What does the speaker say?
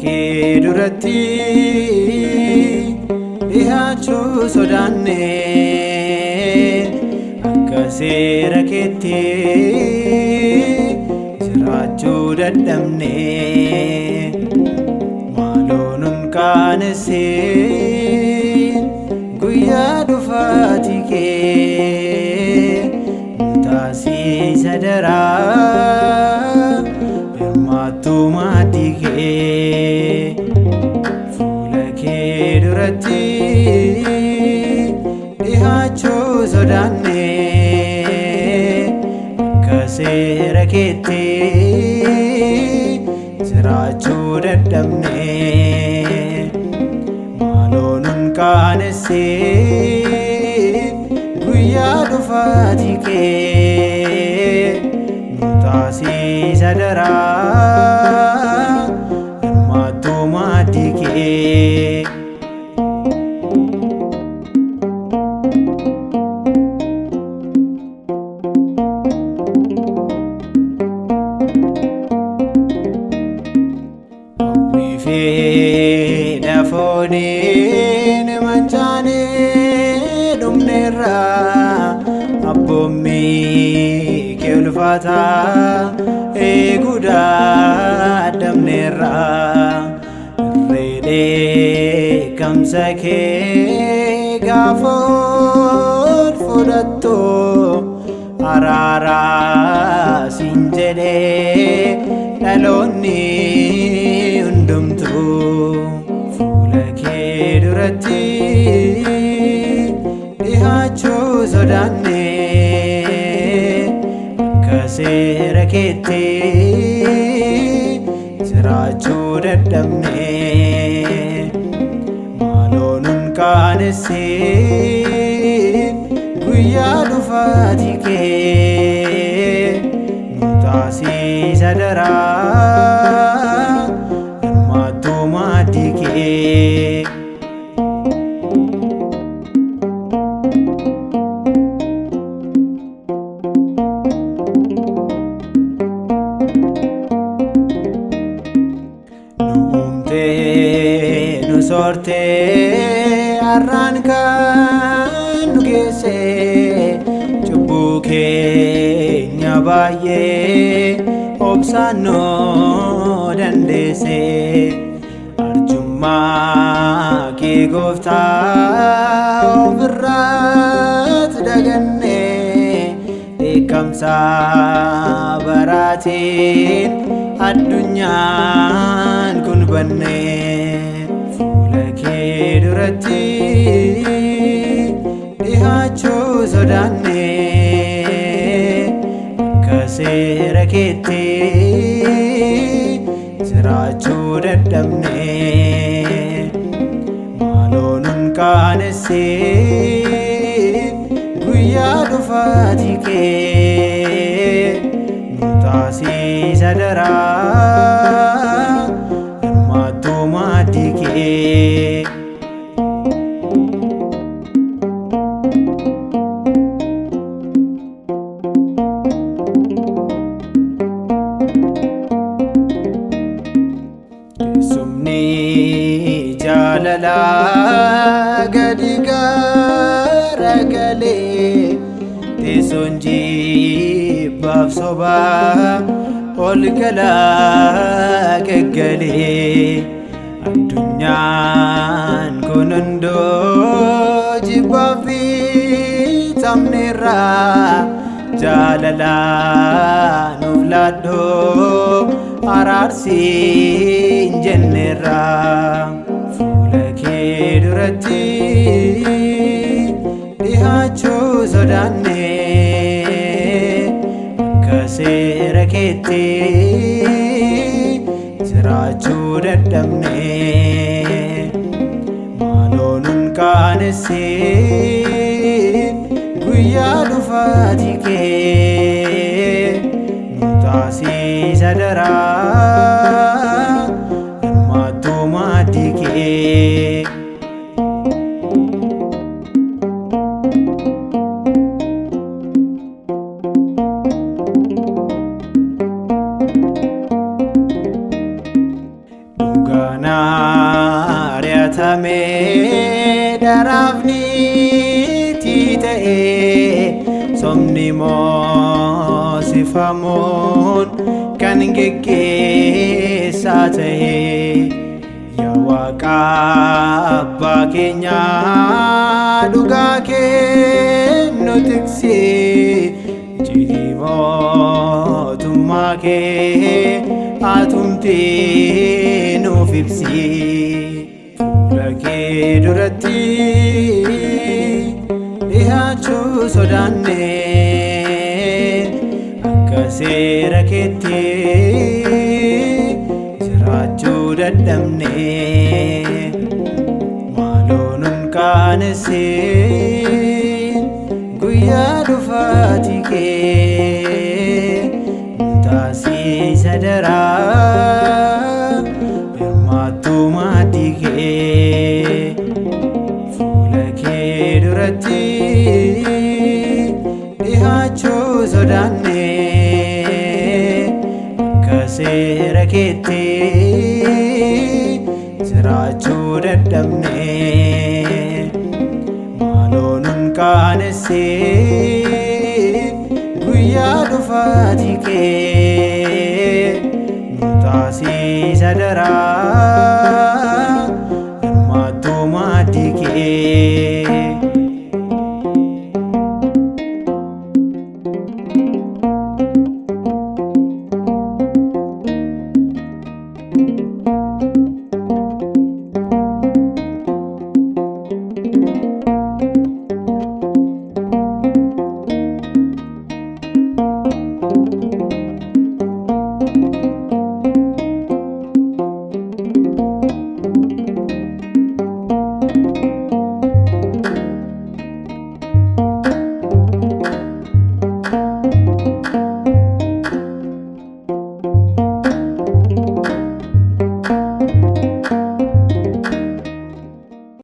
Kee duratti dhiyaachuu sodaanne akka seera keetti jiraachuu dadhabne maaloo nun qaanessin guyyaa dhufaatii kee nu taasisa daraa hirmaattuu maatii kee. Fuula kee duratti dhiyaachuu sodaanne akka seera keetti jiraachuu dadhabne maaloo nun qaanessin guyyaa dhufaatii kee nu taasisa daraa hirmaattuu maatii kee. Fedha fooniin mancaanee dhumneerra abboommii kee ulfaataa eeguu dadhabneerra irree kamsa kee gaafa fudhattu araaraa siin jedhee dhaloonni fuula kee duratti dhiyaachuu sodaanne akka seera keetti jiraachuu dadhabne maaloo nun qaanessin guyyaa dhufaatii kee nu taasisa daraa hirmaattuu maatii kee. Nu uumtee nu soortee har'aan kan nu geesse cubbuu keenya baay'ee obsaan nuu dandeesse arjummaa kee gooftaa ofirratti daganne dheekkamsa baraatiin addunyaan kun banne fuula kee duratti dhiyaachuu sodaanne akka seera keetti jiraachuu dadhabne maaloo nun qaanessin guyyaa dhufaatii kee nu taasisa daraa hirmaattuu maatii kee. Teessumni jaalalaa gadi garagalee teessoon jibbaaf sobaa ol galaa geggalee addunyaan kun hundoo jibbaaf bitamneerra jaalalaan nuuf laaddoo araarsiin jenneerra fuula kee duratti dhiyaachuu sodaanne akka seera keetti jiraachuu jiraachuu dadhabne maaloo nun qaanessin guyyaa dhufaatii kee nu taasisa daraa hirmaattuu maaddii kee. Ari'atame daraafni ta'e somni moosifamuun kan geggeessaa ta'e yaa Waaqa Abbaa keenya dhugaa kee nu tiksi cidhi mootummaa kee atumtii nuuf ibsi. Fuula kee duratti dhiyaachuu sodaanne akka seera keetti jiraachuu dadhabne maaloo nun qaanessin guyyaa dhufaatii kee nu taasisa daraa hirmaattuu maaddii kee. Fuula kee duratti dhiyaachuu sodaanne akka seera keetti jiraachuu dadhabne maaloo nun qaanessin guyyaa dhufaatii kee nu taasisa daraa